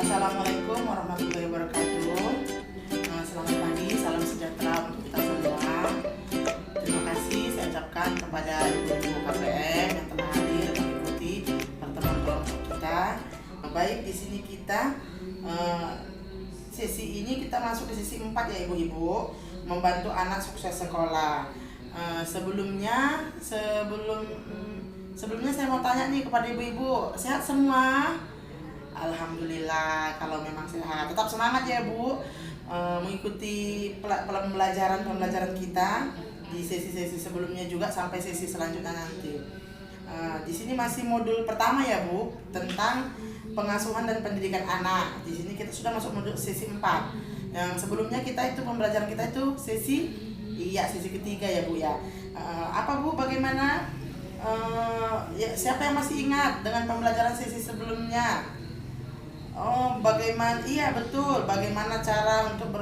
Assalamualaikum warahmatullahi wabarakatuh. Selamat pagi, salam sejahtera untuk kita semua. Terima kasih saya ucapkan kepada ibu-ibu KPM yang telah hadir mengikuti pertemuan kelompok kita. Baik, di sini kita sesi ini kita masuk ke sesi 4 ya ibu-ibu, membantu anak sukses sekolah. Sebelumnya saya mau tanya nih kepada ibu-ibu, sehat semua? Alhamdulillah, kalau memang sehat, tetap semangat ya Bu, mengikuti pembelajaran kita di sesi-sesi sebelumnya juga sampai sesi selanjutnya nanti. Di sini masih modul pertama ya Bu, tentang pengasuhan dan pendidikan anak. Di sini kita sudah masuk modul sesi 4. Yang sebelumnya kita itu pembelajaran kita itu sesi ketiga ya Bu ya. Apa Bu, bagaimana? Siapa yang masih ingat dengan pembelajaran sesi sebelumnya? Oh, bagaimana? Iya betul. Bagaimana cara untuk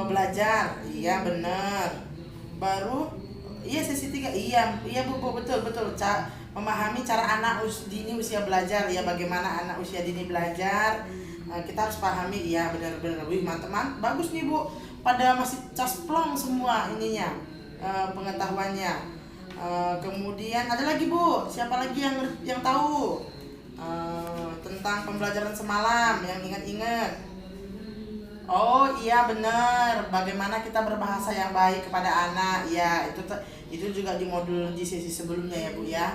belajar? Iya benar. Baru, iya sesi 3. Iya Bu, betul. Memahami cara anak dini usia belajar. Ya, bagaimana anak usia dini belajar? Kita harus pahami. Iya benar. Wih, teman-teman, bagus nih Bu. Pada masih casplong semua ininya, pengetahuannya. Kemudian ada lagi Bu. Siapa lagi yang tahu? Tentang pembelajaran semalam yang ingat-ingat. Oh iya benar, bagaimana kita berbahasa yang baik kepada anak. Ya, itu juga di sesi sebelumnya ya Bu ya.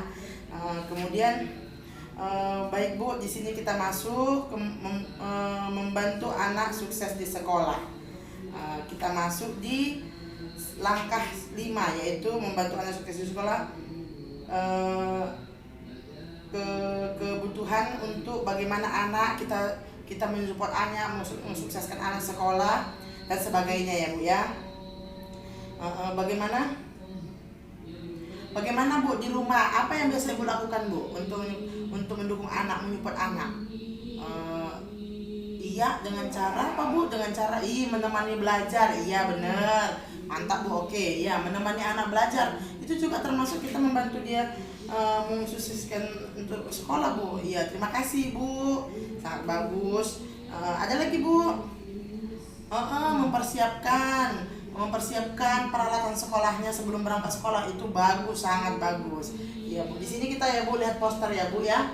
Kemudian baik Bu, di sini kita masuk membantu anak sukses di sekolah. Kita masuk di langkah 5, yaitu membantu anak sukses di sekolah. Kebutuhan untuk bagaimana anak kita mensupport anak, mensukseskan anak sekolah dan sebagainya ya Bu ya. Bagaimana Bu di rumah, apa yang biasa Ibu lakukan Bu untuk mendukung anak, menyupport anak? Iya, dengan cara apa Bu? Dengan cara menemani belajar. Iya benar, mantap Bu. Oke ya, menemani anak belajar itu juga termasuk kita membantu dia mensukseskan untuk sekolah Bu. Iya, terima kasih Bu, sangat bagus. Ada lagi Bu, mempersiapkan peralatan sekolahnya sebelum berangkat sekolah, itu bagus, sangat bagus. Iya Bu, di sini kita ya Bu lihat poster ya Bu ya.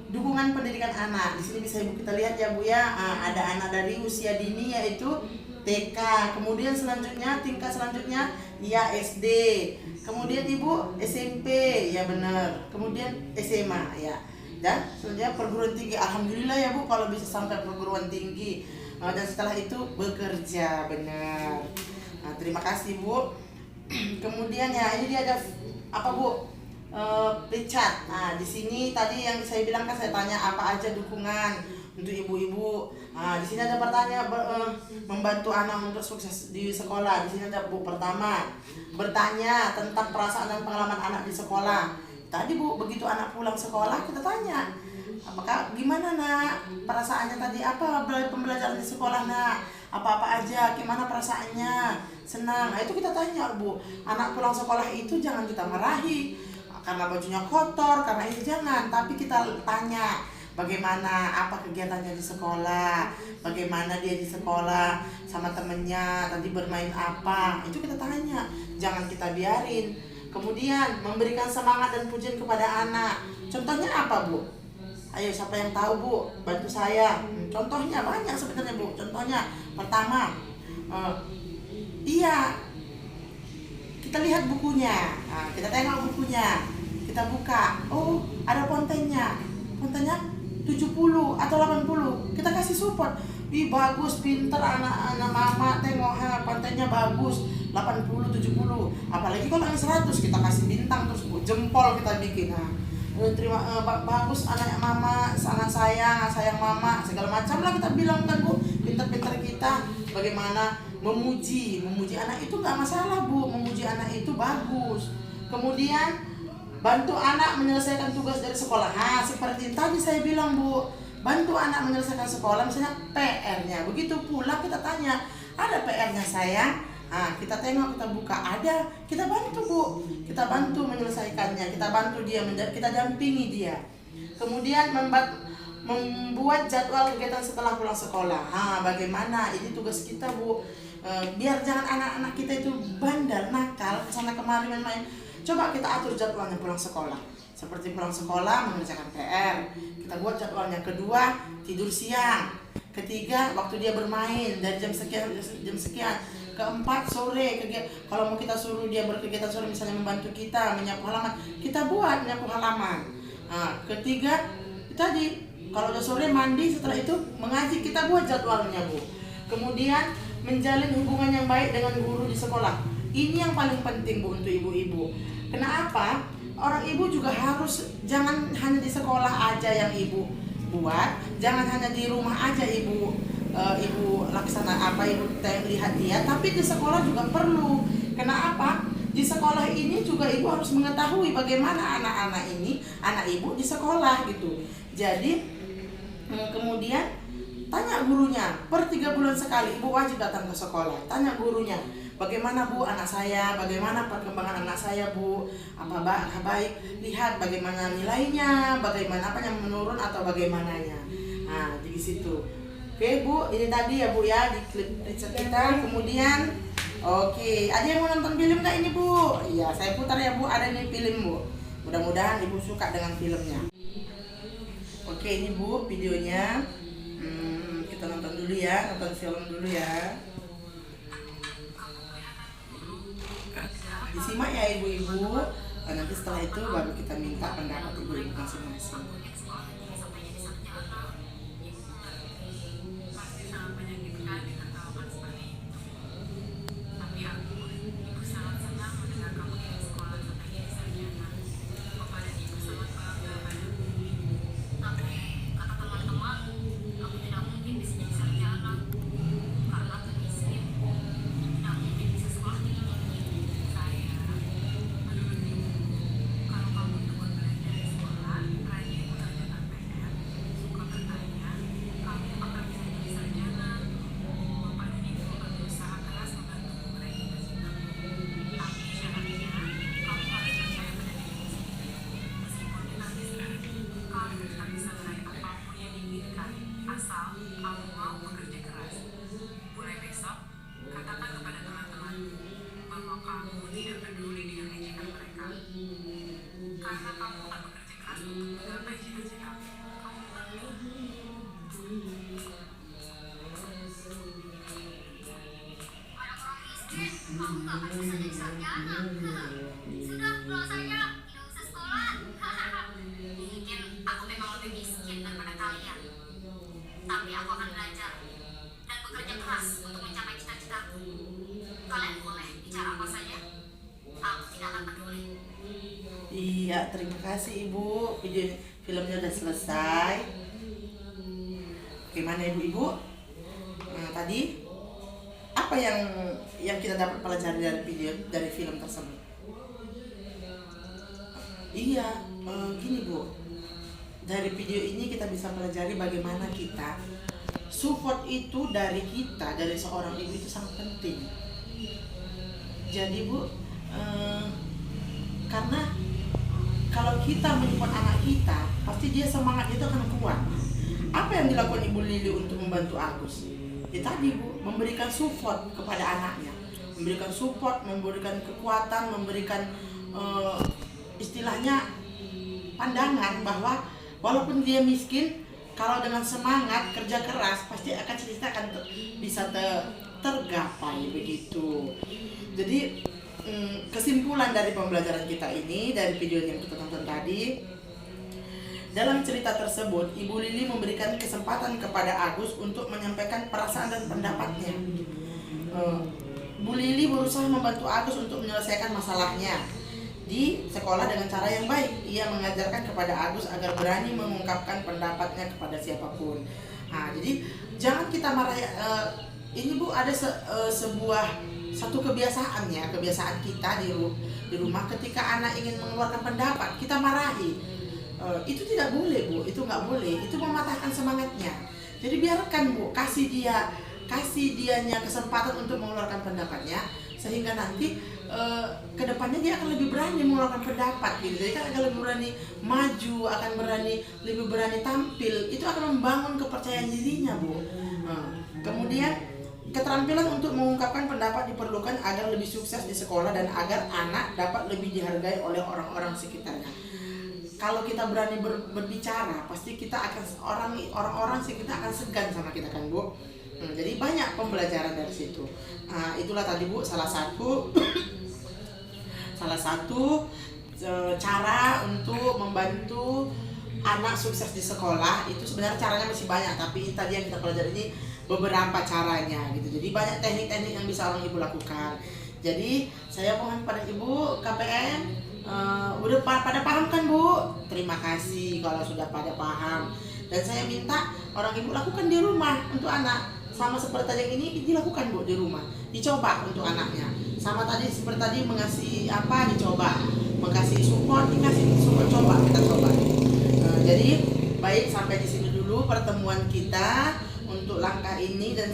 Dukungan pendidikan anak. Di sini bisa Ibu kita lihat ya Bu ya. Ada anak dari usia dini yaitu TK, kemudian tingkat selanjutnya ya SD, kemudian Ibu SMP, ya benar, kemudian SMA ya, dan selanjutnya perguruan tinggi. Alhamdulillah ya Bu kalau bisa sampai perguruan tinggi, dan setelah itu bekerja, benar. Terima kasih Bu. Kemudian ya ini dia ada apa Bu? Richard. Di sini tadi yang saya bilang kan, saya tanya apa aja dukungan untuk ibu-ibu. Di sini ada pertanyaan membantu anak untuk sukses di sekolah. Di sini ada Bu, pertama bertanya tentang perasaan dan pengalaman anak di sekolah. Tadi Bu, begitu anak pulang sekolah kita tanya, apakah gimana Nak perasaannya tadi, apa pembelajaran di sekolah Nak, apa-apa aja, gimana perasaannya, senang. Itu kita tanya Bu. Anak pulang sekolah itu jangan kita marahi karena bajunya kotor, karena ini jangan, tapi kita tanya bagaimana, apa kegiatannya di sekolah, bagaimana dia di sekolah sama temennya, tadi bermain apa, itu kita tanya, jangan kita biarin. Kemudian memberikan semangat dan pujian kepada anak. Contohnya apa Bu? Ayo siapa yang tahu Bu, bantu saya. Contohnya banyak sebenarnya Bu. Contohnya pertama, kita lihat bukunya, kita tengok bukunya, kita buka, oh ada fontennya 70 atau 80, kita kasih support. Bagus, pinter anak-anak mama, tengok fontennya bagus, 80, 70. Apalagi kalau yang 100 kita kasih bintang terus Bu, jempol kita bikin. Bagus anak mama, anak sayang mama, segala macam lah kita bilang kan Bu. Pinter-pinter kita bagaimana memuji anak itu nggak masalah Bu, memuji anak itu bagus. Kemudian bantu anak menyelesaikan tugas dari sekolah. Seperti tadi saya bilang Bu, bantu anak menyelesaikan sekolah, misalnya PR-nya. Begitu pula kita tanya, ada PR-nya sayang? Kita tengok, kita buka, ada, kita bantu Bu, kita bantu menyelesaikannya, kita bantu dia, kita dampingi dia. Kemudian membuat jadwal kegiatan setelah pulang sekolah. Bagaimana? Ini tugas kita, Bu. Biar jangan anak-anak kita itu bandel, nakal, kesana kemari main-main. Coba kita atur jadwalnya pulang sekolah. Seperti pulang sekolah mengerjakan PR, kita buat jadwalnya. Kedua, tidur siang. Ketiga, waktu dia bermain dari jam sekian jam sekian. Keempat, sore kalau mau kita suruh dia berkegiatan sore, misalnya membantu kita menyapu halaman, kita buat menyapu halaman. Ketiga, tadi kalau udah sore mandi, setelah itu mengaji, kita buat jadwalnya, Bu. Kemudian menjalin hubungan yang baik dengan guru di sekolah. Ini yang paling penting, Bu, untuk ibu-ibu. Kenapa? Orang ibu juga harus, jangan hanya di sekolah aja yang ibu buat, jangan hanya di rumah aja ibu laksana ibu lihat dia, tapi di sekolah juga perlu. Kenapa? Di sekolah ini juga ibu harus mengetahui bagaimana anak-anak ini, anak ibu di sekolah gitu. Jadi kemudian tanya gurunya, per 3 bulan sekali ibu wajib datang ke sekolah. Tanya gurunya, bagaimana Bu anak saya, bagaimana perkembangan anak saya Bu, apa baik, lihat bagaimana nilainya, bagaimana apa yang menurun atau bagaimananya. Di situ. Oke Bu, ini tadi ya Bu ya di klip kita. Kemudian ada yang mau nonton film nggak ini Bu? Iya, saya putar ya Bu, ada nih film Bu. Mudah-mudahan ibu suka dengan filmnya. Oke, ini Bu videonya. Kita nonton dulu ya, nonton film dulu ya. Disimak ya ibu-ibu. Nanti setelah itu baru kita minta pendapat ibu-ibu masing-masing. Sudah, kalau saya tidak usah sekolah. Mungkin aku memang lebih miskin daripada kalian, tapi aku akan belajar dan bekerja keras untuk mencapai cita-citaku. Kalian boleh bicara apa saja, aku tidak akan peduli. Iya, terima kasih Ibu. Filmnya udah selesai. Gimana ibu-ibu? Tadi apa yang kita dapat pelajari dari film tersebut? Iya, gini Bu. Dari video ini kita bisa pelajari bagaimana kita support itu dari seorang ibu itu sangat penting. Jadi Bu, karena kalau kita menyupport anak kita, pasti dia semangat itu akan kuat. Apa yang dilakukan Ibu Lili untuk membantu Agus? Ya tadi Bu, memberikan support kepada anaknya, memberikan support, memberikan kekuatan, memberikan istilahnya pandangan bahwa walaupun dia miskin, kalau dengan semangat kerja keras pasti akan bisa tergapai begitu. Jadi kesimpulan dari pembelajaran kita ini dari video yang kita tonton tadi, dalam cerita tersebut Ibu Lili memberikan kesempatan kepada Agus untuk menyampaikan perasaan dan pendapatnya. Bu Lili berusaha membantu Agus untuk menyelesaikan masalahnya di sekolah dengan cara yang baik. Ia mengajarkan kepada Agus agar berani mengungkapkan pendapatnya kepada siapapun. Jadi jangan kita marah. Ini Bu, ada satu kebiasaan kita di rumah ketika anak ingin mengeluarkan pendapat kita marahi. Itu tidak boleh Bu, itu nggak boleh, itu mematahkan semangatnya. Jadi biarkan Bu, kasih dianya kesempatan untuk mengeluarkan pendapatnya, sehingga nanti kedepannya dia akan lebih berani mengeluarkan pendapat gitu. Jadi kan akan lebih berani maju, akan lebih berani tampil. Itu akan membangun kepercayaan dirinya, Bu. Kemudian keterampilan untuk mengungkapkan pendapat diperlukan agar lebih sukses di sekolah dan agar anak dapat lebih dihargai oleh orang-orang sekitarnya. Kalau kita berani berbicara, pasti kita akan orang-orang sekitar akan segan sama kita kan, Bu. Jadi banyak pembelajaran dari situ. Itulah tadi, Bu, salah satu cara untuk membantu anak sukses di sekolah. Itu sebenarnya caranya masih banyak, tapi tadi yang kita pelajari ini beberapa caranya gitu. Jadi banyak teknik-teknik yang bisa orang ibu lakukan. Jadi saya mohon pada ibu KPM, udah pada paham kan, Bu? Terima kasih kalau sudah pada paham. Dan saya minta orang ibu lakukan di rumah untuk anak. Sama seperti tadi yang ini dilakukan, Bu, di rumah. Dicoba untuk anaknya. Sama tadi seperti tadi mengasih apa dicoba, mengasih support, dikasih support, kita coba. Jadi baik, sampai di sini dulu pertemuan kita untuk langkah ini, dan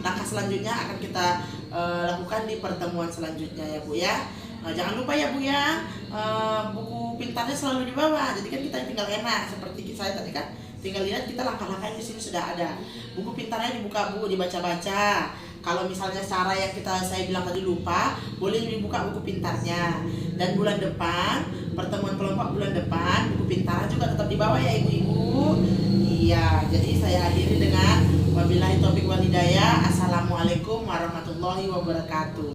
langkah selanjutnya akan kita lakukan di pertemuan selanjutnya ya, Bu ya. Jangan lupa ya, Bu ya, buku pintarnya selalu dibawa. Jadi kan kita tinggal enak seperti saya tadi kan, tinggal lihat kita langkah-langkah yang di sini sudah ada. Buku pintarnya dibuka, Bu, dibaca-baca. Kalau misalnya cara yang saya bilang tadi lupa, boleh dibuka buku pintarnya. Dan bulan depan, pertemuan kelompok bulan depan, buku pintarnya juga tetap dibawa ya, ibu-ibu. Iya, jadi saya akhiri dengan wabillahi taufiq wal hidayah. Assalamualaikum warahmatullahi wabarakatuh.